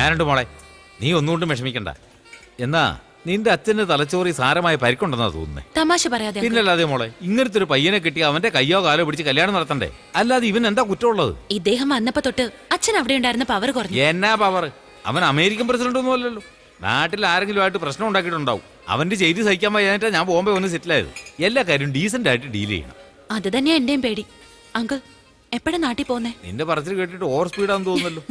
ഞാനുണ്ട് മോളെ, നീ ഒന്നുകൊണ്ടും വിഷമിക്കണ്ട. എന്നാ നിന്റെ അച്ഛന്റെ തലച്ചോറി സാരമായ പരിക്കുണ്ടെന്നാ തോന്നുന്നേ. തമാശ പറയാതെ. പിന്നല്ലാതെ മോളെ, ഇങ്ങനത്തെ ഒരു പയ്യനെ കിട്ടി അവന്റെ കയ്യോ കാലോ പിടിച്ച് കല്യാണം നടത്തണ്ടേ? അല്ലാതെ ഇവൻ എന്താ കുറ്റമുള്ളത്? ഇദ്ദേഹം വന്നപ്പോ തൊട്ട് അച്ഛൻ അവിടെ ഉണ്ടായിരുന്ന പവർ കുറഞ്ഞു. എന്നാ പവർ? അവൻ അമേരിക്കൻ പ്രസിഡന്റ് ഒന്നും അല്ലല്ലോ. നാട്ടിൽ ആരെങ്കിലും ആയിട്ട് പ്രശ്നം ഉണ്ടാക്കിയിട്ടുണ്ടാവും. അവന്റെ ചെയ്തി സഹിക്കാൻ വയ്യാനായിട്ടാ ഞാൻ ബോംബെ വന്ന് സെറ്റിലായത്. എല്ലാ കാര്യവും ഡീസന്റ് ആയിട്ട് ഡീൽ ചെയ്യണം. അത് തന്നെയാ എന്റെയും പേടി. അങ്കിൾ എപ്പോഴാ നാട്ടിൽ പോന്നേ? നിന്റെ പറച്ചിൽ കേട്ടിട്ട് ഓവർ സ്പീഡാന്ന് തോന്നുന്നല്ലോ.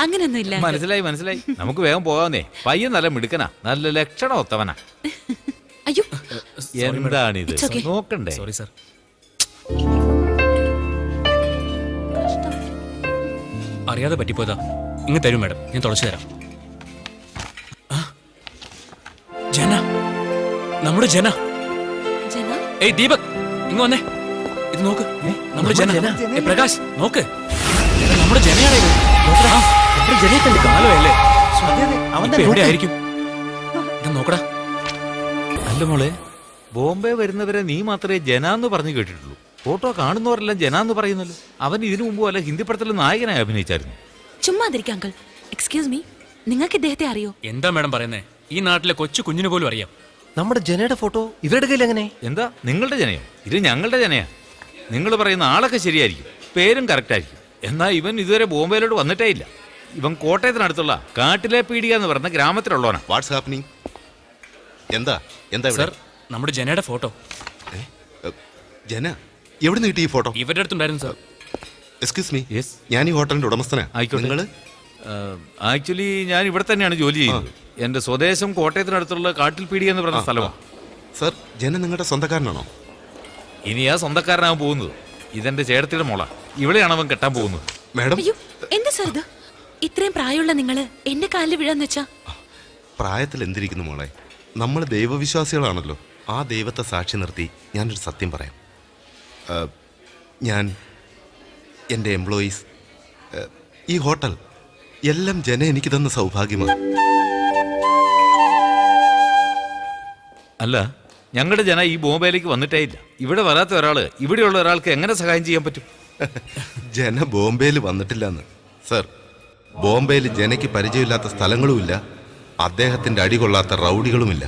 അങ്ങനൊന്നും ഇല്ല. മനസ്സിലായി. നമുക്ക് വേഗം പോകാന്നേ. പയ്യൻ നല്ല മിടുക്കനാ, നല്ല ലക്ഷണം ഒത്തവനാ. അയ്യോ എന്താണിത്? നോക്കണ്ടേ? Sorry sir. അറിയാതെ പറ്റിപ്പോയതാ. ഇങ്ങ് തരൂ മാഡം, ഞാൻ തുളച്ചു തരാം. ജന, നമ്മുടെ ജന. ഏയ് ദീപക്, ഇങ്ങ് വന്നേ. ഇത് നോക്ക്, നമ്മുടെ ജന. പ്രകാശ് നോക്ക്, നമ്മുടെ ജനയാണ് ഇത്. കാലമല്ലേ, എവിടെ ആയിരിക്കും? ഇത് നോക്കടാ. അല്ല മോളെ, ബോംബെ വരുന്നവരെ നീ മാത്രമേ ജനാന്ന് പറഞ്ഞു കേട്ടിട്ടുള്ളൂ. ഫോട്ടോ കാണുന്നവരെല്ലാം ജനാന്ന് പറയുന്നല്ലോ. അവൻ ഇതിനു മുമ്പ് വല്ല ഹിന്ദി പടത്തിലും നായകനായി അഭിനയിച്ചായിരുന്നു. ചുമ്മാതിരിക്കാം അങ്കിൾ. എക്സ്ക്യൂസ് മീ, നിങ്ങൾക്ക് ഇദ്ദേഹത്തെ അറിയോ? എന്താ മാഡം പറയുന്നേ? ഈ നാട്ടിലെ കൊച്ചു കുഞ്ഞിന് പോലും അറിയാം. നമ്മുടെ ജനയുടെ ഫോട്ടോ ഇവരുടെ കയ്യിൽ എങ്ങനെ? എന്താ നിങ്ങളുടെ ജനയോ? ഇത് ഞങ്ങളുടെ ജനയാ. നിങ്ങൾ പറയുന്ന ആളൊക്കെ ശരിയായിരിക്കും, പേരും കറക്റ്റ് ആയിരിക്കും. എന്നാൽ ഇവൻ ഇതുവരെ ബോംബെയിലോട്ട് വന്നിട്ടേ ഇല്ല. ഇവൻ കോട്ടയത്തിനടുത്തുള്ള കാട്ടിലെ പീടിക എന്ന് പറഞ്ഞ ഗ്രാമത്തിലുള്ളവനാ. What's happening? എന്താ സർ, നമ്മുടെ ജനയുടെ ഫോട്ടോ. ജന എവിടെ നിന്ന് കിട്ടി ഈ ഫോട്ടോ? ഇവരുടെ അടുത്തുണ്ടായിരുന്നു സർ. എക്സ്ക്യൂസ് മീ, യെസ്, ഞാൻ ഈ ഹോട്ടലിന്റെ ഉടമസ്ഥനാ. ആയിക്കോട്ടെ. ആക്ച്വലി ഞാൻ ഇവിടെ തന്നെയാണ് ജോലി ചെയ്യുന്നത്. എന്റെ സ്വദേശം കോട്ടയത്തിനടുത്തുള്ള കാട്ടിൽ പീടിക എന്ന് പറഞ്ഞ സ്ഥലമാണ്. സർ, ജന നിങ്ങളുടെ സ്വന്തക്കാരനാണോ? ഇനി ആ സ്വന്തക്കാരനാകാൻ പോകുന്നത് ഇതെന്റെ ചേട്ടത്തിയുടെ മോളാ. ഇവിടെയാണ് അവൻ കെട്ടാൻ പോകുന്നത്. മാഡം, അയ്യോ എന്താ സർ ഇത്? ഇത്രയും പ്രായമുള്ള നിങ്ങള് എന്റെ കാലിൽ വീഴാന്ന് വെച്ചാ? പ്രായത്തിൽ എന്തിരിക്കുന്നു മോളെ, നമ്മൾ ദൈവവിശ്വാസികളാണല്ലോ. ആ ദൈവത്തെ സാക്ഷി നിർത്തി ഞാനൊരു സത്യം പറയാം. ഞാൻ, എൻ്റെ എംപ്ലോയീസ്, ഈ ഹോട്ടൽ എല്ലാം ജന എനിക്ക് തന്ന സൗഭാഗ്യമാണ്. അല്ല, ഞങ്ങളുടെ ജന ഈ ബോംബെയിലേക്ക് വന്നിട്ടേ ഇല്ല. ഇവിടെ വരാത്ത ഒരാള് ഇവിടെയുള്ള ഒരാൾക്ക് എങ്ങനെ സഹായം ചെയ്യാൻ പറ്റും? ജന ബോംബെയിൽ വന്നിട്ടില്ലെന്ന്. സർ, ബോംബെയിൽ ജനയ്ക്ക് പരിചയമില്ലാത്ത സ്ഥലങ്ങളുമില്ല, അദ്ദേഹത്തിൻ്റെ അടികൊള്ളാത്ത റൗഡികളുമില്ല.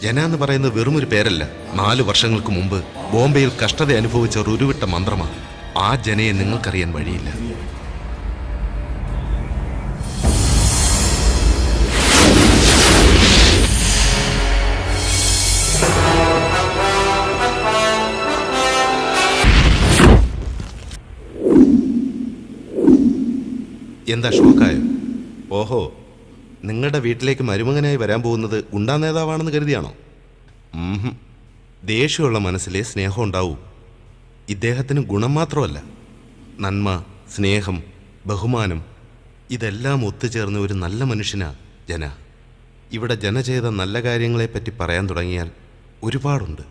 ജന എന്ന് പറയുന്നത് വെറുമൊരു പേരല്ല. 4 വർഷങ്ങൾക്ക് മുമ്പ് ബോംബെയിൽ കഷ്ടത അനുഭവിച്ച ഒരു ഉരുവിട്ട മന്ത്രമാണ്. ആ ജനയെ നിങ്ങൾക്കറിയാൻ വഴിയില്ല. എന്താ ഷോക്കായോ? ഓഹോ, നിങ്ങളുടെ വീട്ടിലേക്ക് മരുമകനായി വരാൻ പോകുന്നത് ഗുണ്ടാ നേതാവാണെന്ന് കരുതിയാണോ? ദേഷ്യമുള്ള മനസ്സിലെ സ്നേഹം ഉണ്ടാവൂ. ഇദ്ദേഹത്തിന് ഗുണം മാത്രമല്ല, നന്മ, സ്നേഹം, ബഹുമാനം ഇതെല്ലാം ഒത്തുചേർന്ന ഒരു നല്ല മനുഷ്യനാ ജന. ഇവിടെ ജന ചെയ്ത നല്ല കാര്യങ്ങളെപ്പറ്റി പറയാൻ തുടങ്ങിയാൽ ഒരുപാടുണ്ട്.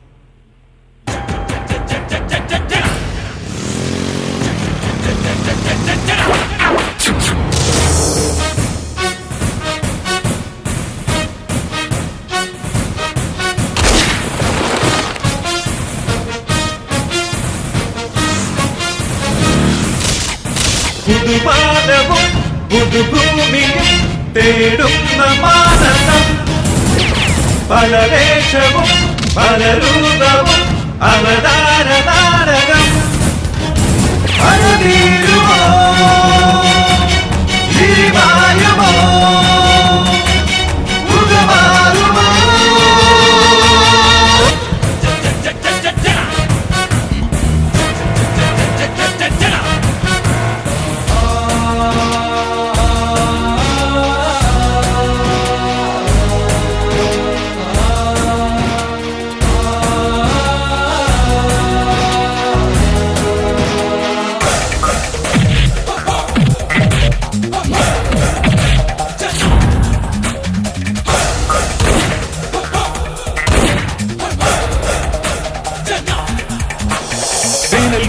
പുതുപാദവും പുതുഭൂമിയും തേടുന്ന മാനസം, പല വേഷവും പല രൂപവും അവതാര നാടകം. അഴതീരുമോ തിരിമായുമോ പുതുമാറുമോ?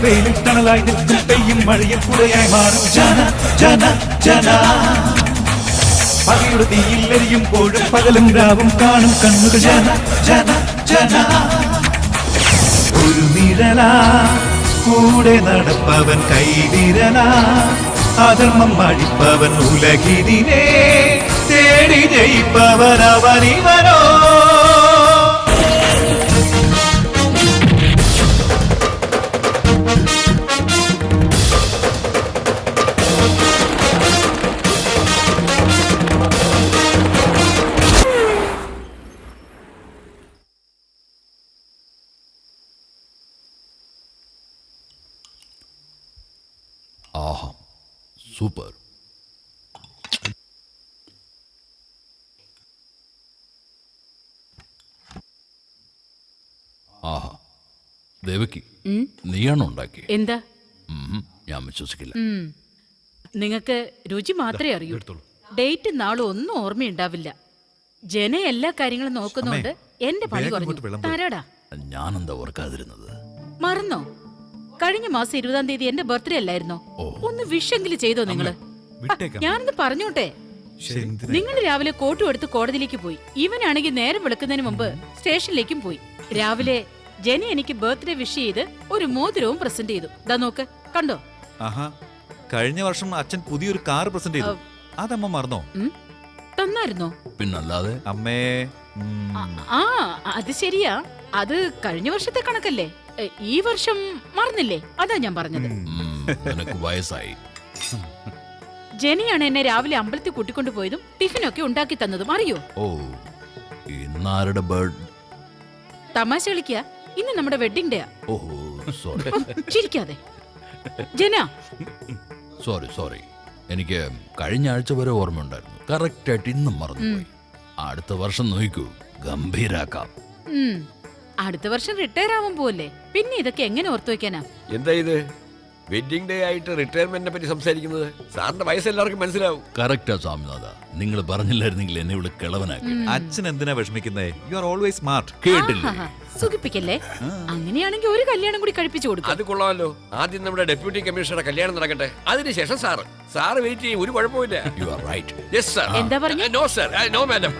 വെയിലിൽ തണലായി നിൽക്കും പെയ്യും മഴയിൽ കുടയായി മാറും ജന ജന ജന. പകയുടെ തീയിൽ എരിയുമ്പോഴും പകലും രാവും കാണും കണ്ണുകൾ ജന ജന ജന. ഒരു നിഴലാ കൂടെ നടപ്പവൻ കൈവിരലാ അധർമ്മം അടിപ്പവൻ ഉലകിതിനെ തേടി ജയിപ്പവൻ അവനിവനോ ആഹാ സൂപ്പർ. ആഹാ ദേവകി, നീയാണോ ഉണ്ടാക്കി? എന്താ? ഞാൻ വിശ്വസിക്കില്ല. നിങ്ങൾക്ക് രുചി മാത്രമേ അറിയൂ. ഡേറ്റ് നാളും ഒന്നും ഓർമ്മയുണ്ടാവില്ല. ജന എല്ലാ കാര്യങ്ങളും നോക്കുന്നോണ്ട് എന്റെ പണി കുറഞ്ഞു. തരാടാ. ഞാനെന്താ ഓർക്കാതിരുന്നത്? മറന്നോ? കഴിഞ്ഞ മാസം 20-ാം തീയതി എന്റെ ബർത്ത്ഡേ അല്ലായിരുന്നോ? ഒന്ന് വിഷെങ്കിലും ചെയ്തോ നിങ്ങള്? ഞാനൊന്ന് പറഞ്ഞോട്ടെ. നിങ്ങൾ രാവിലെ കോട്ടും എടുത്ത് കോടതിയിലേക്ക് പോയി. ഇവനാണെങ്കിൽ നേരം വെളുക്കുന്നതിന് മുമ്പ് സ്റ്റേഷനിലേക്കും പോയി. രാവിലെ ജെനി എനിക്ക് ബർത്ത്ഡേ വിഷ് ചെയ്ത് ഒരു മോതിരവും പ്രസന്റ് ചെയ്തു. ദാ നോക്ക്, കണ്ടോ? ആഹാ, കഴിഞ്ഞ വർഷം അച്ഛൻ പുതിയൊരു കാർ പ്രസന്റ് ചെയ്തു. അതമ്മ മറന്നോ? തന്നായിരുന്നോ? പിന്നല്ലാതെ. അമ്മേ. ആ അത് ശരിയാ. അത് കഴിഞ്ഞ വർഷത്തെ കണക്കല്ലേ. ഈ വർഷം മറന്നില്ലേ? അതാ ഞാൻ പറഞ്ഞത്. നിനക്ക് വയസ്സായി. ജെനിയാണ് എന്നെ രാവിലെ അമ്പലത്തിൽ കൂട്ടിക്കൊണ്ടു പോയതും ടിഫിനൊക്കെ ഉണ്ടാക്കി തന്നതും. അറിയോ? ഓ, ഇന്നാരുടെ ബർത്ത്? തമാശ കളിക്കുക. ഇന്ന് നമ്മുടെ വെഡിങ് ഡേ. ഓഹോ, സോറി. ചിരിക്കാതെ. ജന, സോറി. എനിക്ക് കഴിഞ്ഞ ആഴ്ച വരെ ഓർമ്മയുണ്ടായിരുന്നു. കറക്റ്റായിട്ട് ഇന്നും മറന്നുപോയി. അടുത്ത വർഷം നോക്കൂ, ഗംഭീരാക്കാം. അടുത്ത വർഷം റിട്ടയർ ആവാൻ പോവല്ലേ, പിന്നെ ഇതൊക്കെ എങ്ങനെ ഓർത്തു വെക്കാനാ? എന്താ ഇത് വെഡിങ് ഡേ ആയിട്ട് റിട്ടയർമെന്റിനെ പറ്റി സംസാരിക്കുന്നത്? സാറിന്റെ വയസ്സ് എല്ലാവർക്കും മനസ്സിലാവും. കറക്റ്റാ സ്വാമിനാഥ, നിങ്ങൾ പറഞ്ഞില്ലായിരുന്നെങ്കിൽ എന്നെ ഇവിടെ കിളവനാക്കി. അച്ഛൻ എന്തിനാ വിഷമിക്കുന്നേ? You are always smart. കേട്ടില്ലേ? സുഖിപ്പിക്കല്ലേ? അങ്ങനെയാണെങ്കിൽ ഒരു കല്യാണം കൂടി കഴിപ്പിച്ചു കൊടുക്കും. അത് കൊള്ളാമല്ലോ. ആദ്യം നമ്മുടെ ഡെപ്യൂട്ടി കമ്മീഷണറുടെ കല്യാണം നടക്കട്ടെ, അതിനുശേഷം സാറ് വെയിറ്റ് ചെയ്യും. ഒരു കുഴപ്പമില്ല. You are right. Yes sir. എന്താ പറഞ്ഞു? No sir, no madam.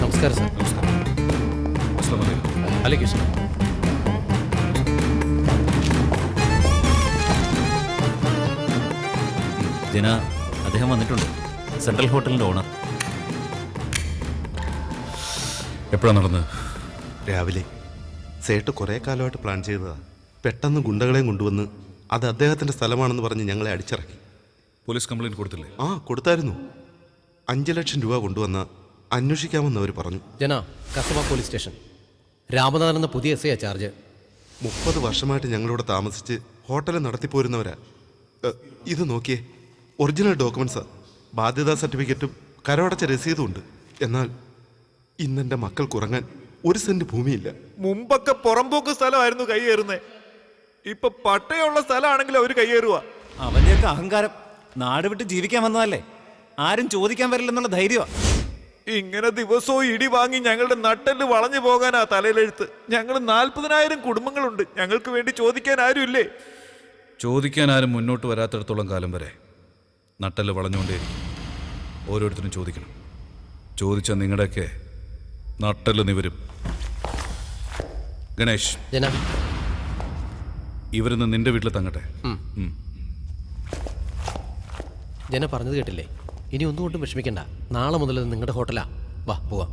നമസ്കാരം സാർ. അലേക്ക് സാർ. ജന, അദ്ദേഹം വന്നിട്ടുണ്ട്. സെൻട്രൽ ഹോട്ടലിന്റെ ഓണർ. എപ്പോഴാണ് നടന്നത്? രാവിലെ. സേട്ട് കുറേ കാലമായിട്ട് പ്ലാൻ ചെയ്തതാ. പെട്ടെന്ന് ഗുണ്ടകളെയും കൊണ്ടുവന്ന് അത് അദ്ദേഹത്തിന്റെ സ്ഥലമാണെന്ന് പറഞ്ഞ് ഞങ്ങളെ അടിച്ചിറക്കി. പോലീസ് കംപ്ലൈന്റ് കൊടുത്തില്ലേ? ആ, കൊടുത്തായിരുന്നു. 5 ലക്ഷം രൂപ കൊണ്ടുവന്ന അന്വേഷിക്കാമെന്ന് അവർ പറഞ്ഞു. ജന, കസബ പോലീസ് സ്റ്റേഷൻ. രാമനാഥൻ എന്ന പുതിയ എസ് ഐ ചാർജ്. 30 വർഷമായിട്ട് ഞങ്ങളിവിടെ താമസിച്ച് ഹോട്ടൽ നടത്തിപ്പോരുന്നവരാ. ഇത് നോക്കിയേ, ഒറിജിനൽ ഡോക്യുമെന്റ്സാ. ബാധ്യതാ സർട്ടിഫിക്കറ്റും കരമടച്ച രസീതും ഉണ്ട്. എന്നാൽ ഇന്നെൻ്റെ മക്കൾക്ക് ഉറങ്ങാൻ 1 സെന്റ് ഭൂമിയില്ല. മുമ്പൊക്കെ പുറമ്പോക്ക് സ്ഥലമായിരുന്നു കൈയേറുന്നേ. ഇപ്പൊ പട്ടയുള്ള സ്ഥലമാണെങ്കിൽ അവര് കൈയേറുക. അവന്റെയൊക്കെ അഹങ്കാരം. നാട് വിട്ട് ജീവിക്കാൻ വന്നതല്ലേ, ആരും ചോദിക്കാൻ വരില്ലെന്നുള്ള ധൈര്യമാ. ഇങ്ങനെ ദിവസവും ഇടി വാങ്ങി ഞങ്ങളുടെ നട്ടെല്ല് വളഞ്ഞു പോകാനാ തലയിലെഴുത്ത്. ഞങ്ങൾ 40,000 കുടുംബങ്ങളുണ്ട്. ഞങ്ങൾക്ക് വേണ്ടി ചോദിക്കാൻ ആരും ഇല്ലേ? ചോദിക്കാൻ ആരും മുന്നോട്ട് വരാത്തിടത്തോളം കാലം വരെ നട്ടെല്ല് വളഞ്ഞുകൊണ്ടേയിരിക്കും. ഓരോരുത്തരും ചോദിക്കണം. ചോദിച്ച നിങ്ങളുടെയൊക്കെ നട്ടെല്ല് നിവരും. ഗണേഷ്, ജന, ഇവരിന്ന് നിന്റെ വീട്ടിൽ തങ്ങട്ടെ. ജന പറഞ്ഞത് കേട്ടില്ലേ? ഇനി ഒന്നും കൊണ്ടും വിഷമിക്കണ്ട. നാളെ മുതൽ ഇത് നിങ്ങളുടെ ഹോട്ടലാ. വാ പോവാം.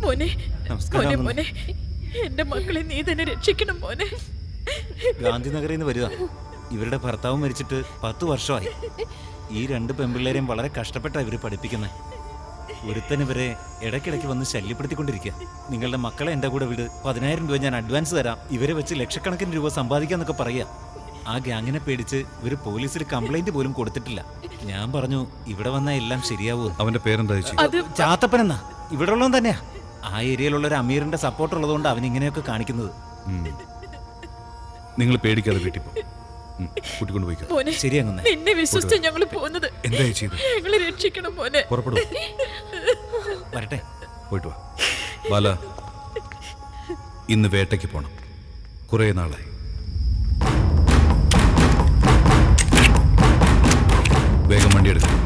മോനെ നമസ്കാരം. മോനെ മോനെ എന്റെ മക്കളെ നീ തന്നെ രക്ഷിക്കണം മോനെ. ഗാന്ധിനഗറിൽ നിന്ന് വരിക. ഇവരുടെ ഭർത്താവ് മരിച്ചിട്ട് 10 വർഷമായി. ഈ 2 പെൺപിള്ളേരെയും വളരെ കഷ്ടപ്പെട്ടാണ് ഇവർ പഠിപ്പിക്കുന്നത്. ഒരുത്തൻ ഇവരെ ഇടയ്ക്കിടയ്ക്ക് വന്ന് ശല്യപ്പെടുത്തിക്കൊണ്ടിരിക്കുക. നിങ്ങളുടെ മക്കളെ എൻ്റെ കൂടെ വിട്, 10,000 രൂപ ഞാൻ അഡ്വാൻസ് തരാം, ഇവരെ വെച്ച് ലക്ഷക്കണക്കിന് രൂപ സമ്പാദിക്കാന്നൊക്കെ പറയുക. ആ ഗ്യാങ്ങിനെ പേടിച്ച് ഇവർ പോലീസിൽ കംപ്ലൈന്റ് പോലും കൊടുത്തിട്ടില്ല. ഞാൻ പറഞ്ഞു ഇവിടെ വന്നാൽ എല്ലാം ശരിയാവും. അവന്റെ പേരെന്താ ചേച്ചി? ചാത്തപ്പൻ എന്നാ, ഇവിടെ ഉള്ളവൻ തന്നെയാ. ആ ഏരിയയിലുള്ള ഒരു അമീറിന്റെ സപ്പോർട്ട് ഉള്ളതുകൊണ്ട് അവൻ ഇങ്ങനെയൊക്കെ കാണിക്കുന്നത്. നിങ്ങൾ പേടിക്കാതെ വീട്ടിൽ പോ. കൂട്ടിക്കൊണ്ട് പോയിക്കോ. മോനെ ശരിയാകുന്നേ. നിന്നെ വിശ്വസിച്ച് ഞങ്ങൾ പോകുന്നത്. എന്താ ചേച്ചി ഇത്? ഞങ്ങളെ രക്ഷിക്കണം മോനെ. പുറപ്പെടും. വരട്ടെ. പോയിട്ട് വാ. ബാല, ഇന്ന് വേട്ടയ്ക്ക് പോണം. കുറേ നാളായി. വേഗം വണ്ടി എടുക്കും.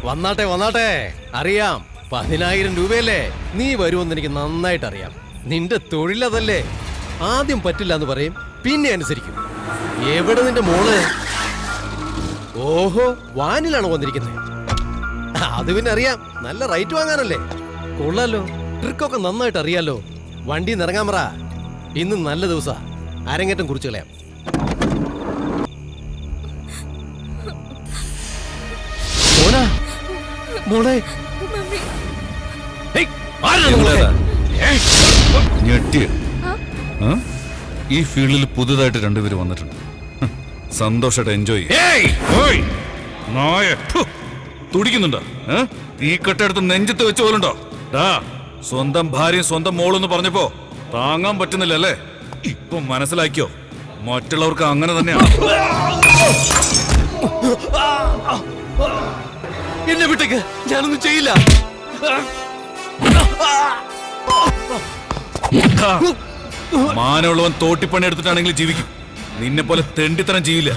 വന്നാട്ടെ വന്നാട്ടെ. അറിയാം, 10,000 രൂപയല്ലേ. നീ വരുമെന്ന് എനിക്ക് നന്നായിട്ട് അറിയാം. നിന്റെ തൊഴിലതല്ലേ. ആദ്യം പറ്റില്ല എന്ന് പറയും, പിന്നെ അനുസരിക്കും. എവിടെ നിന്റെ മോള്? ഓഹോ, വാനിലാണ് വന്നിരിക്കുന്നത്. അത് പിന്നെ അറിയാം, നല്ല റൈറ്റ് വാങ്ങാനല്ലേ. കൊള്ളാലോ, ട്രിക്കൊക്കെ നന്നായിട്ട് അറിയാലോ. വണ്ടി നിറങ്ങാൻ പറ. ഇന്ന് നല്ല ദിവസാ. അരങ്ങേറ്റം കുറിച്ച് കളയാം. മോളെ ഞെട്ടിയ ഈ ഫീൽഡിൽ പുതുതായിട്ട് 2 പേര് വന്നിട്ടുണ്ട്. സന്തോഷമായിട്ട് എൻജോയ് തുടിക്കുന്നുണ്ടോ? ഈ കെട്ടെടുത്ത് നെഞ്ചത്ത് വെച്ച് പോലുണ്ടോ? സ്വന്തം ഭാര്യയും സ്വന്തം മോളെന്ന് പറഞ്ഞപ്പോ താങ്ങാൻ പറ്റുന്നില്ല അല്ലേ? ഇപ്പൊ മനസ്സിലാക്കിയോ? മറ്റുള്ളവർക്ക് അങ്ങനെ തന്നെയാണ്. എന്നെ വിട്ടേക്ക്, ഞാനൊന്നും ചെയ്യില്ല. മാനമുള്ളവൻ തോട്ടിപ്പണി എടുത്തിട്ടാണെങ്കിൽ ജീവിക്കും. നിന്നെ പോലെ തെണ്ടിത്തരം ചെയ്യില്ല.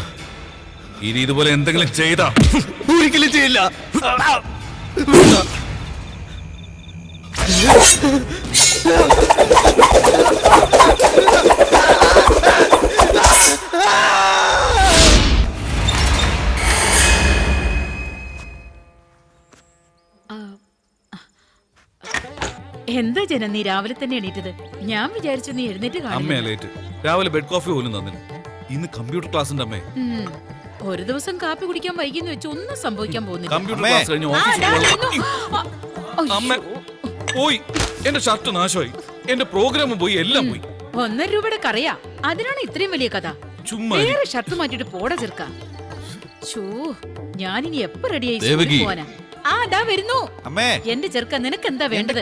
ഇനി ഇതുപോലെ എന്തെങ്കിലും ചെയ്താ ഒരിക്കലും ചെയ്യില്ല. എന്താ ജന, നീ രാവിലെ തന്നെ എണീറ്റത്? ഞാൻ വിചാരിച്ചു നീ എഴുന്നേറ്റ് അമ്മയാ ലേറ്റ്. രാവിലെ ബെഡ് കോഫി പോലും തന്നില്ല. ഇന്ന് കമ്പ്യൂട്ടർ ക്ലാസ്സിന്റെ അമ്മേ. ഒരു ദിവസം കാപ്പി കുടിക്കാൻ വൈകിന്ന് വെച്ച് ഒന്നും സംഭവിക്കാൻ പോകുന്നില്ല. കമ്പ്യൂട്ടർ ക്ലാസ് കഴിഞ്ഞ് ഓഫീസിൽ അമ്മ പോയി. എന്റെ ഷർട്ട് നാശമായി, എന്റെ പ്രോഗ്രാമും പോയി, എല്ലാം പോയി. 1.5 രൂപയുടെ കറിയാ, അതിനാണ് ഇത്രയും വലിയ കഥ. ചുമ്മാ വേറെ ഷർട്ട് മാറ്റിട്ട് പോടാ ചെറുക്ക. ഞാനിനി എപ്പോ റെഡിയായി പോവാനാ? ആ ദാ വരുന്നു. എന്റെ ചെറുക്ക, നിനക്ക് എന്താ വേണ്ടത്?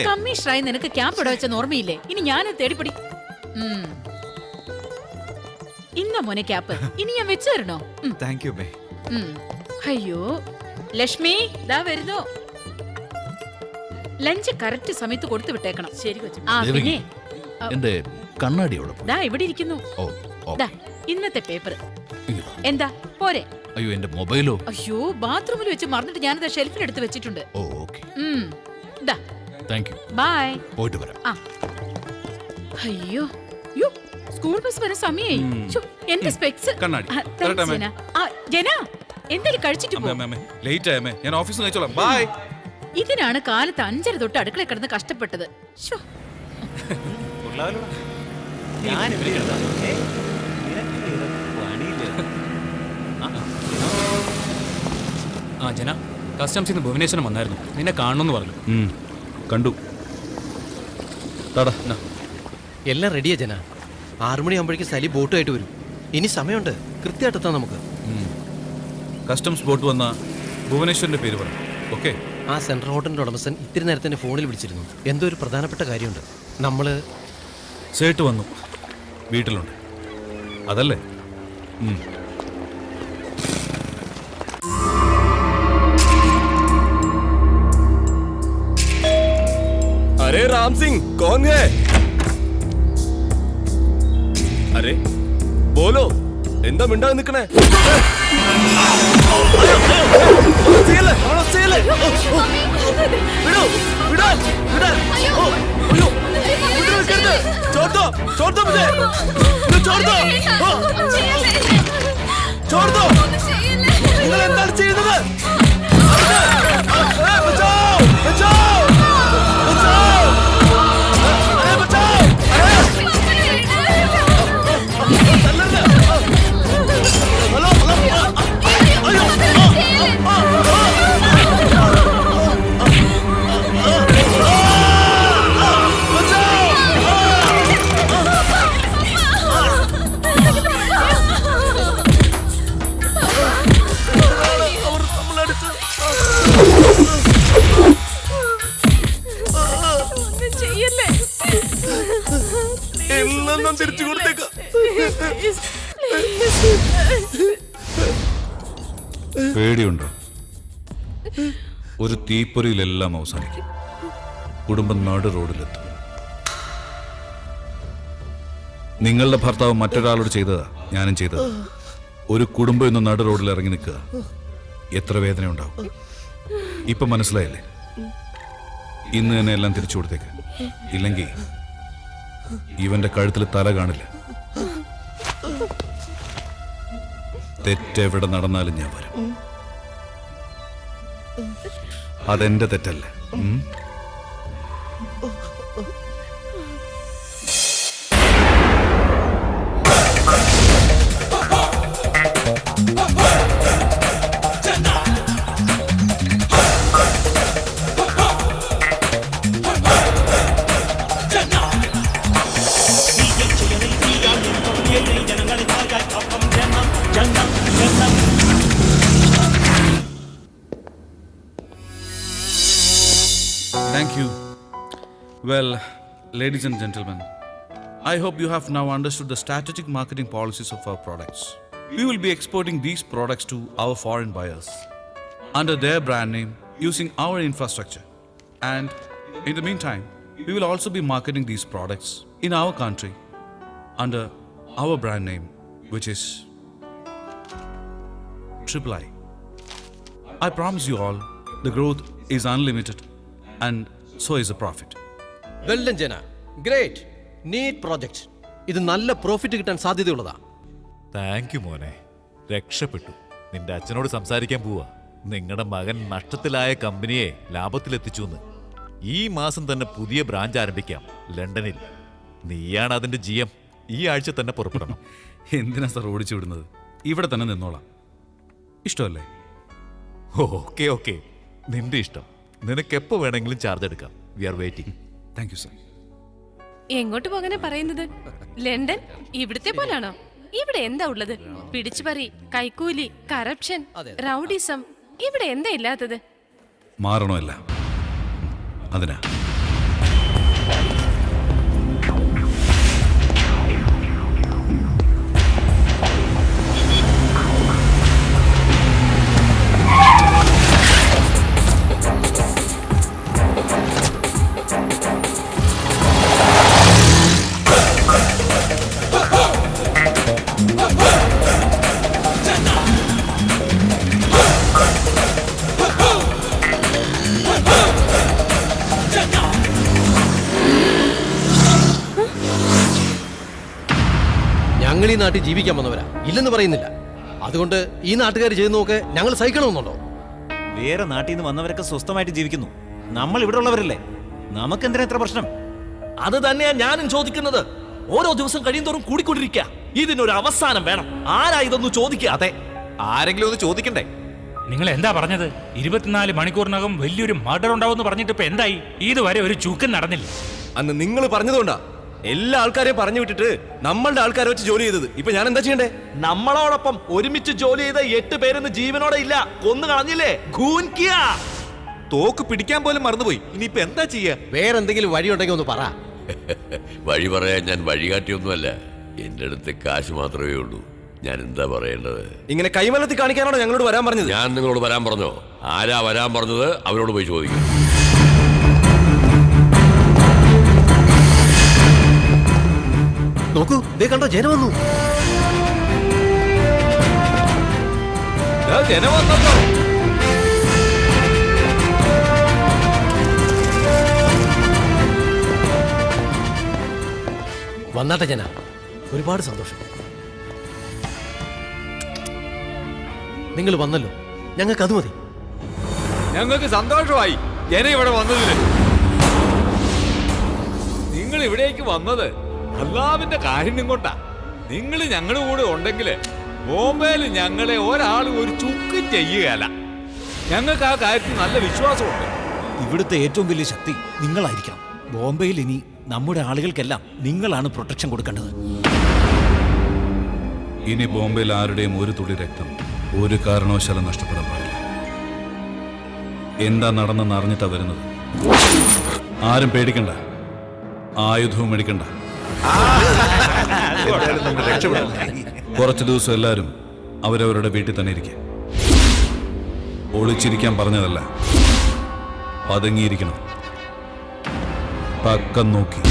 കമ്മീഷണറായി നിനക്ക് ക്യാമ്പ് ഇട വെച്ച ഓർമ്മയില്ലേ? ഇനി ഞാൻ തേടിപ്പടി. ഇന്ന മോനെ ക്യാപ്പ്. ഇനി ഞാൻ വെച്ചു തരണോ? അയ്യോ ലക്ഷ്മി, ദാ വരുന്നു. ലഞ്ച് കറക്റ്റ് സമയത്ത് കൊടുത്തു വിട്ടേക്കണം. ശരി കൊച്ചു. ആ പിന്നെ എന്റെ കണ്ണാടി ദാ ഇവിടെ ഇരിക്കുന്നു. ദാ ഇന്നത്തെ പേപ്പർ. എന്താ പോരെ? അയ്യോ, എന്റെ മൊബൈലോ? അയ്യോ, ബാത്റൂമിൽ വെച്ച് മറന്നിട്ട് ഞാനത് ഷെൽഫിൽ എടുത്ത് വെച്ചിട്ടുണ്ട്. ഓ ഓക്കേ. ദാ താങ്ക് യു. ബൈ. പോയിട്ട് വരാം. അയ്യോ യോ, സ്കൂൾ ബസ് വരെ സമയായി. എന്റെ സ്പെക്സ്. കണ്ണാടി. ജന, എന്തെങ്കിലും കഴിച്ചിട്ട് പോ. ലേറ്റ് ആയമേ, ഞാൻ ഓഫീസിൽ കഴിച്ചോളാം. ബൈ. ഇതിനാണ് കാലത്ത് 5:30 തൊട്ട് അടുക്കള കിടന്ന് കഷ്ടപ്പെട്ടത്. ആ ജന, കസ്റ്റംസിൽ നിന്ന് ഭുവനേശ്വരം വന്നായിരുന്നു. നിന്നെ കാണണമെന്ന് പറഞ്ഞു. കണ്ടു. എല്ലാം റെഡിയാ ജന. 6 മണിയാകുമ്പോഴേക്കും സലി ബോട്ടുമായിട്ട് വരും. ഇനി സമയമുണ്ട്, കൃത്യമായിട്ട് എത്താം നമുക്ക്. കസ്റ്റംസ് ബോട്ട് വന്ന ഭുവനേശ്വറിന്റെ പേര് പറഞ്ഞു. ഓക്കെ. ആ സെൻട്രൽ ഹോട്ടലിന്റെ ഉടമസ്ഥൻ ഇത്തിരി നേരത്തെ തന്നെ ഫോണിൽ വിളിച്ചിരുന്നു. എന്തോ ഒരു പ്രധാനപ്പെട്ട കാര്യമുണ്ട്. നമ്മള് സേട്ട് വന്നു, വീട്ടിലുണ്ട്. അതല്ലേ? अरे राम सिंह, कौन है? अरे बोलो। എന്താ മിണ്ടാതെ നിക്കണേ? നിങ്ങൾ എന്താണ് ചെയ്യുന്നത്? എല്ലാം തിരിച്ചു കൊടുത്തേക്കാം. പേടിയുണ്ടോ? ഒരു തീപ്പൊരിയിലെല്ലാം അവസാനിക്കും. കുടുംബം നാട് റോഡിലെത്തും. നിങ്ങളുടെ ഭർത്താവ് മറ്റൊരാളോട് ചെയ്തതാ ഞാനും ചെയ്തത്. ഒരു കുടുംബം ഇന്ന് നാട് റോഡിൽ ഇറങ്ങി നിൽക്കുക. എത്ര വേദന ഉണ്ടാവും. ഇപ്പൊ മനസ്സിലായില്ലേ? ഇന്ന് തന്നെ എല്ലാം തിരിച്ചു കൊടുത്തേക്ക്. ഇല്ലെങ്കിൽ ഇവന്റെ കഴുത്തിൽ തല കാണില്ല. തെറ്റെവിടെ നടന്നാലും ഞാൻ വരും. അതെന്റെ തെറ്റല്ല. Thank you. Well, ladies and gentlemen, I hope you have now understood the strategic marketing policies of our products. We will be exporting these products to our foreign buyers under their brand name using our infrastructure. And in the meantime, we will also be marketing these products in our country under our brand name, which is Triple I. I promise you all, the growth is unlimited and so is the profit. Well done, Jana. Great. Neat project. ഇത് നല്ല profit കിട്ടാൻ സാധ്യതയുള്ളതാ. Thank you മോനെ, രക്ഷപ്പെട്ടു. നിന്റെ അച്ഛനോട് സംസാരിക്കാൻ പോവാ. നിങ്ങളുടെ മകൻ നഷ്ടത്തിലായ കമ്പനിയെ ലാഭത്തിലെത്തിച്ചു എന്ന്. ഈ മാസം തന്നെ പുതിയ ബ്രാഞ്ച് ആരംഭിക്കാം ലണ്ടനിൽ. നീയാണ് അതിന്റെ GM. ഈ ആഴ്ച തന്നെ പുറപ്പെടണം. എന്തിനാ സാർ ഓടിച്ചു വിടുന്നത്? ഇവിടെ തന്നെ നിന്നോളാം. ഇഷ്ടമല്ലേ? ഓക്കെ ഓക്കെ, നിന്റെ ഇഷ്ടം. നിനക്ക് എപ്പോ വേണമെങ്കിലും ചാർജ് എടുക്കാം. We are waiting. Thank you sir. എങ്ങോട്ട് പോകാനാ പറയുന്നത്? ലണ്ടൻ ഇവിടുത്തെ പോലാണോ? ഇവിടെ എന്താ ഉള്ളത്? പിടിച്ചുപറി, കൈക്കൂലി, കറപ്ഷൻ, റൗഡിസം. ഇവിടെ എന്താ ഇല്ലാത്തത്? മാറണമല്ല, അതിനാ. ഞങ്ങൾ ഈ നാട്ടിൽ ജീവിക്കാൻ വന്നവരാ, ഇല്ലെന്ന് പറയുന്നില്ല. അതുകൊണ്ട് ഈ നാട്ടുകാർ ചെയ്യുന്നതൊക്കെ ഞങ്ങൾ സഹിക്കണമെന്നുണ്ടോ? വേറെ നാട്ടിൽ നിന്ന് വന്നവരൊക്കെ സ്വസ്ഥമായിട്ട് ജീവിക്കുന്നു. നമ്മൾ ഇവിടെ ഉള്ളവരല്ലേ, നമുക്കെന്തിനാ എത്ര പ്രശ്നം? അത് തന്നെയാ ഞാനും ചോദിക്കുന്നത്. ഓരോ ദിവസം കഴിയുന്തോറും കൂടിക്കൊണ്ടിരിക്കുക. ഇതിനൊരു അവസാനം വേണം. ആരാ ഇതൊന്നും ചോദിക്കുക? അതെ, ആരെങ്കിലും ഒന്ന് ചോദിക്കണ്ടേ? നിങ്ങൾ എന്താ പറഞ്ഞത്? 24 മണിക്കൂറിനകം വലിയൊരു മർഡർ ഉണ്ടാവും പറഞ്ഞിട്ട് ഇപ്പൊ എന്തായി? ഇതുവരെ ഒരു ചൂക്കും നടന്നില്ല. അന്ന് നിങ്ങൾ പറഞ്ഞതുകൊണ്ടാ എല്ലാ ആൾക്കാരെയും പറഞ്ഞു വിട്ടിട്ട് നമ്മളുടെ ആൾക്കാരെ വെച്ച് ജോലി ചെയ്തത്. ഇപ്പൊ ഞാൻ എന്താ ചെയ്യണ്ടേ? നമ്മളോടൊപ്പം ഒരുമിച്ച് ജോലി ചെയ്ത 8 പേരൊന്നും ജീവനോടെ ഇല്ല, കൊന്നു കളഞ്ഞില്ലേ? തോക്ക് പിടിക്കാൻ പോലും മറന്നുപോയി. ഇനിയിപ്പോ എന്താ ചെയ്യാ? വേറെന്തെങ്കിലും വഴിയുണ്ടെങ്കിൽ ഒന്ന് പറ. വഴി പറയാൻ ഞാൻ വഴികാട്ടിയൊന്നുമല്ല. എന്റെ അടുത്ത് കാശ് മാത്രമേ ഉള്ളൂ. ഞാൻ എന്താ പറയേണ്ടത്? ഇങ്ങനെ കൈമലത്തിൽ കാണിക്കാനാണോ ഞങ്ങളോട് വരാൻ പറഞ്ഞത്? ഞാൻ നിങ്ങളോട് വരാൻ പറഞ്ഞോ? ആരാ വരാൻ പറഞ്ഞത്? അവരോട് പോയി ചോദിക്കും. നോക്കൂ, ദേ കണ്ടോ, ജന വന്നു. ദാ ജന വന്നല്ലോ. വന്നാട്ടെ ജന, ഒരുപാട് സന്തോഷം. നിങ്ങൾ വന്നല്ലോ, ഞങ്ങൾക്ക് അത് മതി. ഞങ്ങൾക്ക് സന്തോഷമായി ജന ഇവിടെ വന്നതിന്. നിങ്ങൾ ഇവിടേക്ക് വന്നത് അല്ലാവിന്റെ കാര്യം കൊണ്ടാ. നിങ്ങൾ ഞങ്ങളുടെ കൂടെ ഉണ്ടെങ്കിൽ ബോംബെയിൽ ഞങ്ങളെ ഒരാൾ ഒരു ചുക്കും ചെയ്യുകയല്ല. ഞങ്ങൾക്ക് ആ കാര്യത്തിൽ നല്ല വിശ്വാസമുണ്ട്. ഇവിടുത്തെ ഏറ്റവും വലിയ ശക്തി നിങ്ങളായിരിക്കണം. ബോംബെയിൽ ഇനി നമ്മുടെ ആളുകൾക്കെല്ലാം നിങ്ങളാണ് പ്രൊട്ടക്ഷൻ കൊടുക്കേണ്ടത്. ഇനി ബോംബെയിൽ ആരുടെയും ഒരു തുള്ളി രക്തം ഒരു കാരണവശാലും നഷ്ടപ്പെടാൻ പാടില്ല. എന്താ നടന്നെന്ന് അറിഞ്ഞിട്ടാ വരുന്നത്. ആരും പേടിക്കണ്ട, ആയുധവും മേടിക്കണ്ട. കുറച്ചു ദിവസം എല്ലാവരും അവരവരുടെ വീട്ടിൽ തന്നെ ഇരിക്കുക. ഒളിച്ചിരിക്കാൻ പറഞ്ഞതല്ല, പതുങ്ങിയിരിക്കണം. പക്കം നോക്കി.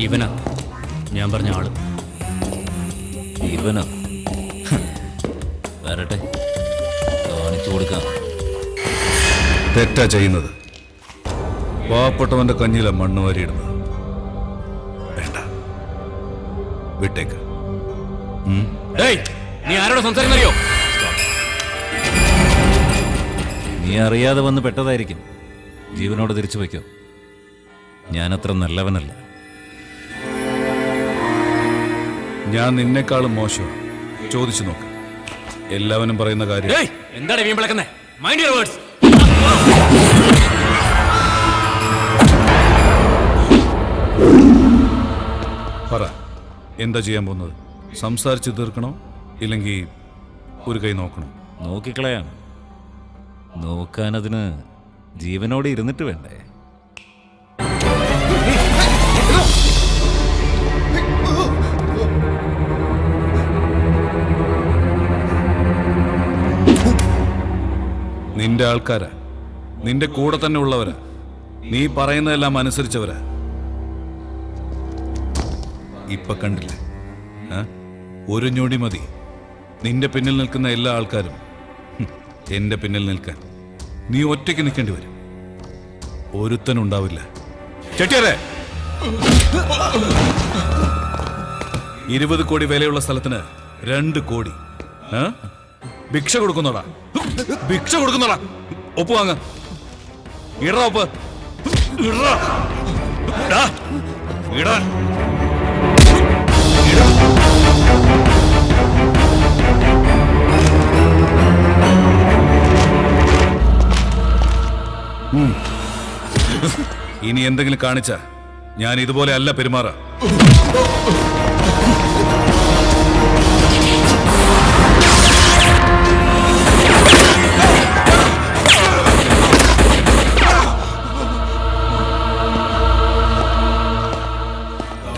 ഇവനാ ഞാൻ പറഞ്ഞ ആള്. ഇവനാ വരട്ടെ, കാണിച്ചു കൊടുക്കാം. തെറ്റാ ചെയ്യുന്നത്. പാവപ്പെട്ടവന്റെ കഞ്ഞിയില മണ്ണ് വാരിയിടുന്നത്. വേണ്ട, വിട്ടേക്ക്. നീ ആരോട് സംസാരിക്കുന്നറിയോ? നീ അറിയാതെ വന്ന് പെട്ടതായിരിക്കും. ജീവനോട് തിരിച്ചു വയ്ക്കോ. ഞാനത്ര നല്ലവനല്ല. ഞാൻ നിന്നെക്കാളും മോശം. ചോദിച്ചു നോക്ക്. എല്ലാവരും പറയുന്ന കാര്യം. എന്താണ് വീൺ വിളക്കുന്നേ? Mind your words. പറ, എന്താ ചെയ്യാൻ പോകുന്നത്? സംസാരിച്ച് തീർക്കണോ, ഇല്ലെങ്കിൽ ഒരു കൈ നോക്കണോ? നോക്കിക്കളയാം. നോക്കാനതിന് ജീവനോടെ ഇരുന്നിട്ട് വേണ്ടേ? നിന്റെ ആൾക്കാരാ, നിന്റെ കൂടെ തന്നെ ഉള്ളവരാ, നീ പറയുന്നതെല്ലാം അനുസരിച്ചവരാ. ഇപ്പൊ കണ്ടില്ലേ? ഒരു ഞൊടി മതി നിന്റെ പിന്നിൽ നിൽക്കുന്ന എല്ലാ ആൾക്കാരും എന്റെ പിന്നിൽ നിൽക്കാൻ. നീ ഒറ്റയ്ക്ക് നിൽക്കേണ്ടി വരും. ഒരുത്തനുണ്ടാവില്ല. ചെട്ടിയാരെ, 20 കോടി വിലയുള്ള സ്ഥലത്തിന് 2 കോടി. ഭിക്ഷ കൊടുക്കുന്നോടാ, ഭിക്ഷ കൊടുക്കുന്നോടാ. ഒപ്പ് വാങ്ങ. ഇടാ ഒപ്പ്. ഇടാൻ ഇനി എന്തെങ്കിലും കാണിച്ച ഞാൻ ഇതുപോലെ അല്ല പെരുമാറാ.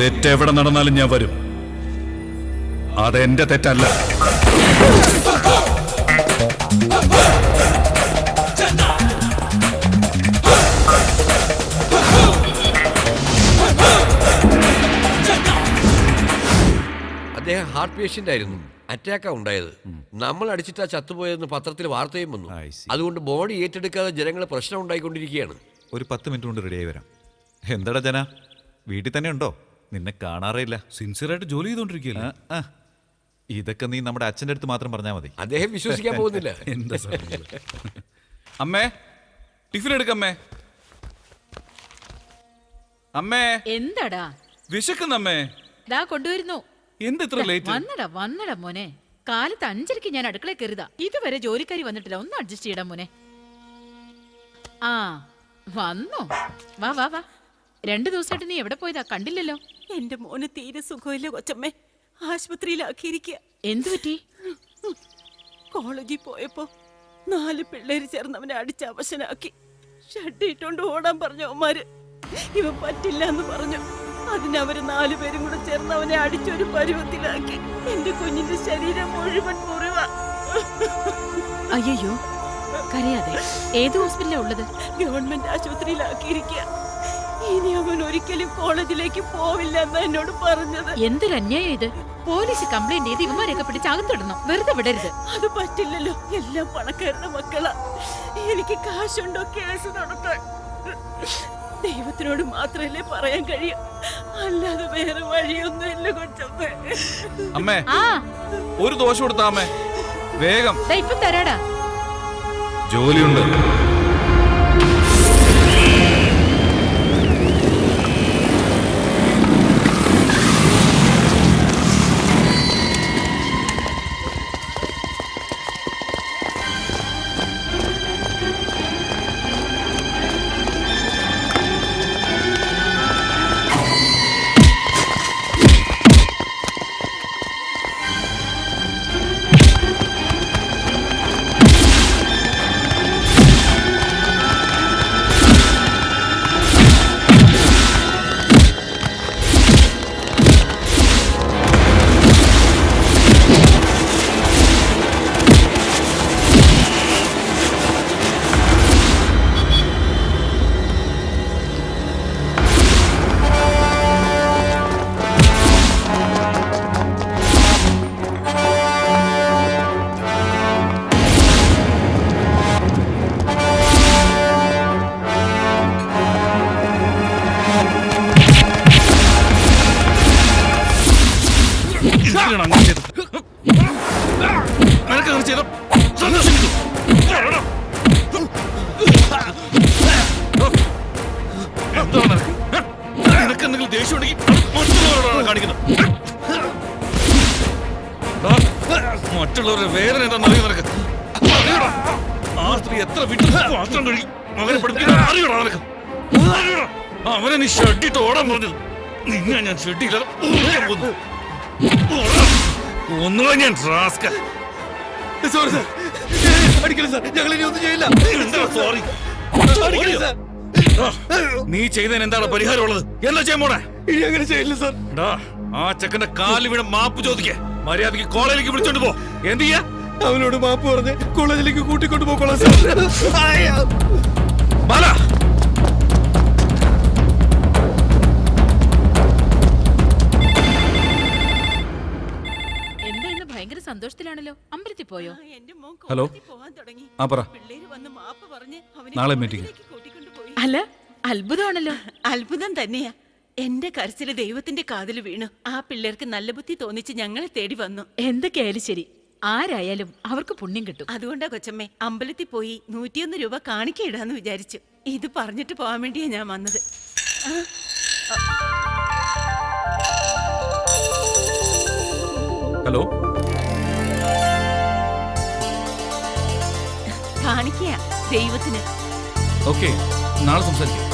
തെറ്റെവിടെ നടന്നാലും ഞാൻ വരും. അതെന്റെ തെറ്റല്ല. അദ്ദേഹം ഹാർട്ട് പേഷ്യന്റ് ആയിരുന്നു. അറ്റാക്കാ ഉണ്ടായത്. നമ്മൾ അടിച്ചിട്ടാ ചത്തുപോയതെന്ന് പത്രത്തിൽ വാർത്തയും വന്നു. അതുകൊണ്ട് ബോഡി ഏറ്റെടുക്കാതെ ജനങ്ങൾ പ്രശ്നം ഉണ്ടായിക്കൊണ്ടിരിക്കുകയാണ്. ഒരു 10 മിനിറ്റ് കൊണ്ട് റെഡിയായി വരാം. എന്താടാ ജന, വീട്ടിൽ തന്നെ ഉണ്ടോ? നിന്നെ കാണാറേ ഇല്ല. സിൻസിയറായിട്ട് ജോലി ചെയ്തോണ്ടിരിക്കുകയല്ലേ. ഇതൊക്കെ നീ നമ്മുടെ അച്ഛൻ്റെ അടുത്ത് മാത്രം പറഞ്ഞാൽ മതി. അദ്ദേഹം വിശ്വസിക്കാൻ പോകുന്നില്ല. എന്താ അമ്മേ, ടിഫിൻ എടുക്കമ്മേ. അമ്മേ, എന്താടാ? വിശക്കുന്നമ്മേ. ദാ കൊണ്ടുവരുന്നു. എന്താ ഇത്ര ലേറ്റ്? വന്നടാ മോനെ. കാലത്ത് 5:30 ഞാൻ അടുക്കളയിൽ കയറിയതാ. ഇതുവരെ ജോലിക്കാരി വന്നിട്ടില്ല. ഒന്ന് അഡ്ജസ്റ്റ് ചെയ്യടാ മോനെ. ആ വന്നോ? വാ വാ വാ. 2 ദിവസമായിട്ട് നീ എവിടെ പോയതാ? കണ്ടില്ലല്ലോ. എന്റെ മോന് തീരെ സുഖമില്ല കൊച്ചമ്മേ. ആശുപത്രിയിലാക്കിയിരിക്കുക. എന്തു പറ്റി? കോളേജിൽ പോയപ്പോ 4 പിള്ളേര് ചേർന്ന് അവനെ അടിച്ച് അവശനാക്കി. ഷഡ് ഇട്ടോണ്ട് ഓടാൻ പറഞ്ഞു അവന്മാര്. ഇവൻ പറ്റില്ല എന്ന് പറഞ്ഞു. അതിനവര് 4 പേരും കൂടെ ചേർന്ന് അവനെ അടിച്ചൊരു പരുവത്തിലാക്കി. എന്റെ കുഞ്ഞിന്റെ ശരീരം മുഴുവൻ മുറിവ. അയ്യോ, കരയാതെ. ഏത് ഹോസ്പിറ്റലാ ഉള്ളത്? ഗവൺമെന്റ് ആശുപത്രിയിലാക്കിയിരിക്കുക. ഇനി അവൻ ഒരിക്കലും കോളേജിലേക്ക് പോവില്ല എന്ന് എന്നോട് പറഞ്ഞത്. എന്തൊരു അന്യായം ഇത്! പോലീസ് കംപ്ലൈന്റ് ചെയ്ത് ഇവന്മാരെയൊക്കെ പിടിച്ച് അകത്തിടണം. വെറുതെ വിടരുത്. അത് പറ്റില്ലല്ലോ. എല്ലാം പണക്കാരുടെ മക്കളാ. എനിക്ക് കാശുണ്ടോ കേസ് നടത്താൻ? ദൈവത്തിനോട് മാത്രമല്ലേ പറയാൻ കഴിയും. അല്ലാതെ വേറെ വഴിയൊന്നുമില്ല കൊച്ചമ്മേ. അമ്മേ ആ ഒരു ദോശ കൊടുത്താ അമ്മേ, വേഗം. ദാ ഇപ്പം തരാടാ. ജോലിയുണ്ട്. നിനക്കെന്തെങ്കിലും ദേഷ്യം ഉണ്ടെങ്കിൽ മറ്റുള്ളവരോടാണ് കാണിക്കുന്നത്. മറ്റുള്ളവരുടെ വേദന എന്താണെന്നറിയോ നിനക്ക്? ആ സ്ത്രീ എത്ര വീട്ടിൽ പാത്രം കഴുകി അവനെ പഠിപ്പിക്കുന്ന അറിയണോ നിനക്ക്? അവനെ നീ ഷെഡിട്ട് ഓടാൻ പറഞ്ഞത്. നിന്നെ ഞാൻ ഷെഡില്ല ഒന്നുകൂടെ ഞാൻ റാസ്കൽ. സോറി സാർ, അടിക്കരുത് സാർ, ഞങ്ങൾ ഇനി ഒന്നും ചെയ്യില്ല. സോറി. നീ ചെയ്തതിന് എന്താണ് പരിഹാരമുള്ളത്? എന്താ ചെയ്യാൻ പോണേ? ഇനി അങ്ങനെ ചെയ്യില്ല സാർ. ആ ചെക്കന്റെ കാലിൽ വീണ് മാപ്പ് ചോദിക്കേ. മര്യാദക്ക് കോളേജിലേക്ക് വിളിച്ചോണ്ട് പോ. എന്ത് ചെയ്യാ? അവനോട് മാപ്പ് പറഞ്ഞ് കോളേജിലേക്ക് കൂട്ടിക്കൊണ്ടു പോക്കോളാം സാർ. ബാല, എന്താ ഇന്ന് ഭയങ്കര സന്തോഷത്തിലാണല്ലോ. അമ്പലത്തിൽ പോയോ? എന്റെ മോൻ ഹലോ. കോളേജിൽ പോവാൻ തുടങ്ങി. ആ പറ. പിള്ളേര് വന്ന് മാപ്പ് പറഞ്ഞ് അവനെ നാളെ മീറ്റിംഗ്. കോളേജിലേക്ക് കൂട്ടിക്കൊണ്ടുപോയി. അല്ല, അത്ഭുതമാണല്ലോ. അത്ഭുതം തന്നെയാ. എന്റെ കരച്ചില് ദൈവത്തിന്റെ കാതിൽ വീണു. ആ പിള്ളേർക്ക് നല്ല ബുദ്ധി തോന്നിച്ച് ഞങ്ങളെ തേടി വന്നു. എന്തൊക്കെയായാലും ശരി, ആരായാലും അവർക്ക് പുണ്യം കിട്ടും. അതുകൊണ്ടാ കൊച്ചമ്മേ അമ്പലത്തിൽ പോയി 101 രൂപ കാണിക്കയിടാന്ന് വിചാരിച്ചു. ഇത് പറഞ്ഞിട്ട് പോവാൻ വേണ്ടിയാ ഞാൻ വന്നത്. ഹലോ. കാണിക്കയാ ദൈവത്തിന്. ഓക്കെ, നാളെ സംസാരിക്കാം.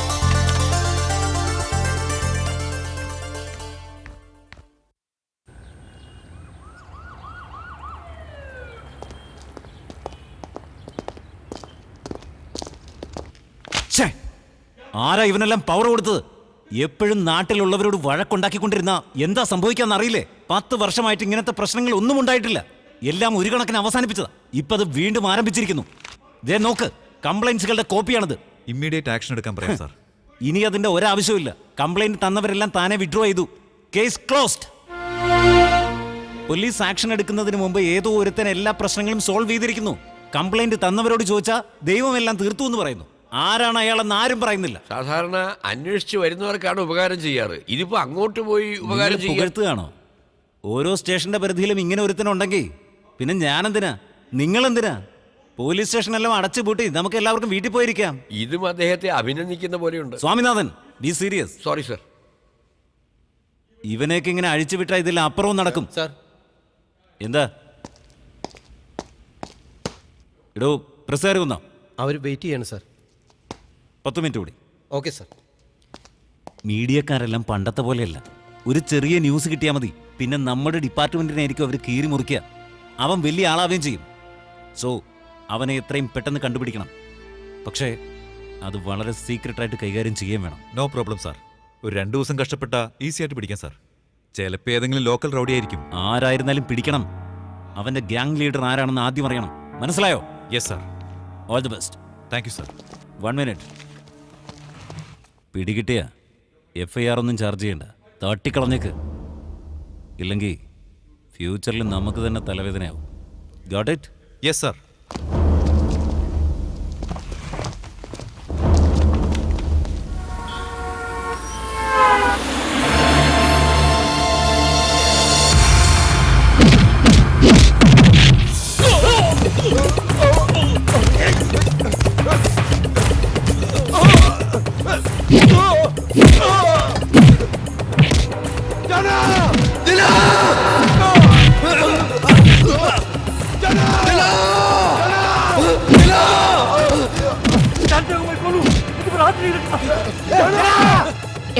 ആരാ ഇവനെല്ലാം പവർ കൊടുത്തത്? എപ്പോഴും നാട്ടിലുള്ളവരോട് വഴക്കുണ്ടാക്കിക്കൊണ്ടിരുന്ന എന്താ സംഭവിക്കാന്ന് അറിയില്ലേ? 10 വർഷമായിട്ട് ഇങ്ങനത്തെ പ്രശ്നങ്ങൾ ഒന്നും ഉണ്ടായിട്ടില്ല. എല്ലാം ഒരു കണക്കിന് അവസാനിപ്പിച്ചതാ. ഇപ്പൊ അത് വീണ്ടും ആരംഭിച്ചിരിക്കുന്നു. ദേ നോക്ക്, കംപ്ലൈന്റ്സുകളുടെ കോപ്പിയാണിത്. ഇമ്മീഡിയറ്റ് ആക്ഷൻ എടുക്കാൻ പറയാം സാർ. ഇനി അതിന്റെ ഒരാവശ്യമില്ല. കംപ്ലൈന്റ് തന്നവരെല്ലാം താനെ വിഡ്രോ ചെയ്തു. Case closed. പോലീസ് ആക്ഷൻ എടുക്കുന്നതിന് മുമ്പ് ഏതോ ഒരുത്തൻ എല്ലാ പ്രശ്നങ്ങളും സോൾവ് ചെയ്തിരിക്കുന്നു. കംപ്ലൈന്റ് തന്നവരോട് ചോദിച്ചാൽ ദൈവമെല്ലാം തീർത്തു എന്ന് പറയുന്നു. ആരാണ് അയാളെന്ന് ആരും പറയുന്നില്ല. സാധാരണ അന്വേഷിച്ച് വരുന്നവർക്കാണ് ഉപകാരം ചെയ്യാറ്. ഇതിപ്പോ അങ്ങോട്ട് പോയി ഉപകാരം പുകഴ്ത്തുകയാണോ? ഓരോ സ്റ്റേഷന്റെ പരിധിയിലും ഇങ്ങനെ ഒരുത്തനുണ്ടെങ്കിൽ പിന്നെ ഞാനെന്തിനാ, നിങ്ങളെന്തിനാ? പോലീസ് സ്റ്റേഷനെല്ലാം അടച്ചുപൂട്ടി നമുക്ക് എല്ലാവർക്കും വീട്ടിൽ പോയിരിക്കാം. ഇതും അദ്ദേഹത്തെ അഭിനന്ദിക്കുന്ന പോലെയുണ്ട്. Swaminathan, be serious. Sorry sir. ഇവനെയൊക്കെ ഇങ്ങനെ അഴിച്ചുവിട്ടാ ഇതിൽ അപ്പുറവും നടക്കും. സാർ, എന്താ ഇടോ? പ്രസ് കയറുന്നോ? അവർ വെയിറ്റ് ചെയ്യാണ് സാർ. 10 മിനിറ്റ് കൂടി. Okay sir. മീഡിയക്കാരെല്ലാം പണ്ടത്തെ പോലെയല്ല. ഒരു ചെറിയ ന്യൂസ് കിട്ടിയാൽ മതി, പിന്നെ നമ്മുടെ ഡിപ്പാർട്ട്മെന്റിനായിരിക്കും അവർ കീറി മുറിക്കുക. അവൻ വലിയ ആളാവുകയും ചെയ്യും. സോ അവനെ എത്രയും പെട്ടെന്ന് കണ്ടുപിടിക്കണം. പക്ഷേ അത് വളരെ സീക്രട്ടായിട്ട് കൈകാര്യം ചെയ്യാൻ വേണം. No problem sir. ഒരു 2 ദിവസം കഷ്ടപ്പെട്ട ഈസി ആയിട്ട് പിടിക്കാം സാർ. ചിലപ്പോൾ ഏതെങ്കിലും ലോക്കൽ റൗഡി ആയിരിക്കും. ആരായിരുന്നാലും പിടിക്കണം. അവന്റെ ഗ്യാങ് ലീഡർ ആരാണെന്ന് ആദ്യം അറിയണം. മനസ്സിലായോ? Yes sir. All the best. Thank you sir. 1 minute. പിടികിട്ടിയ FIR ഒന്നും ചാർജ് ചെയ്യണ്ട, തട്ടിക്കളഞ്ഞേക്ക്. ഇല്ലെങ്കിൽ ഫ്യൂച്ചറിൽ നമുക്ക് തന്നെ തലവേദനയാവും. Got it? Yes sir.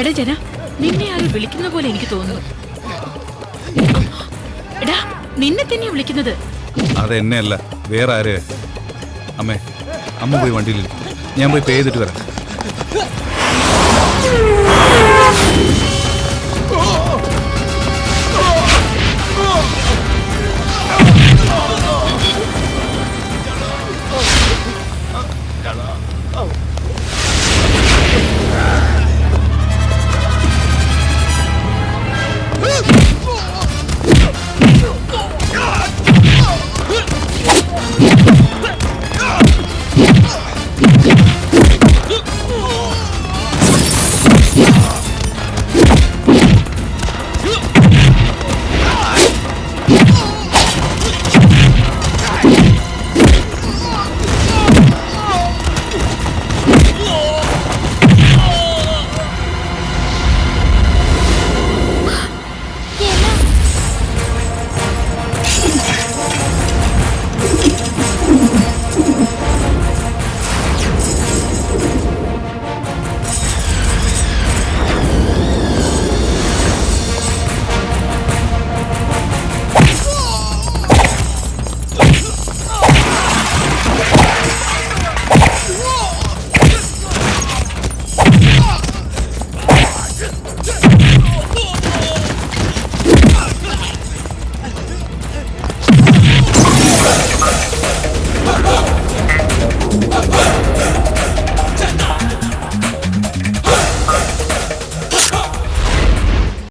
എടാ ജന, നിന്നെ ആരും വിളിക്കുന്ന പോലെ എനിക്ക് തോന്നുന്നു. എടാ, നിന്നെ തന്നെയാ വിളിക്കുന്നത്. അതെന്നെയല്ല, വേറെ ആര്? അമ്മേ, അമ്മ പോയി വണ്ടിയിൽ ഞാൻ പോയി പേ ചെയ്തിട്ട് വരാം.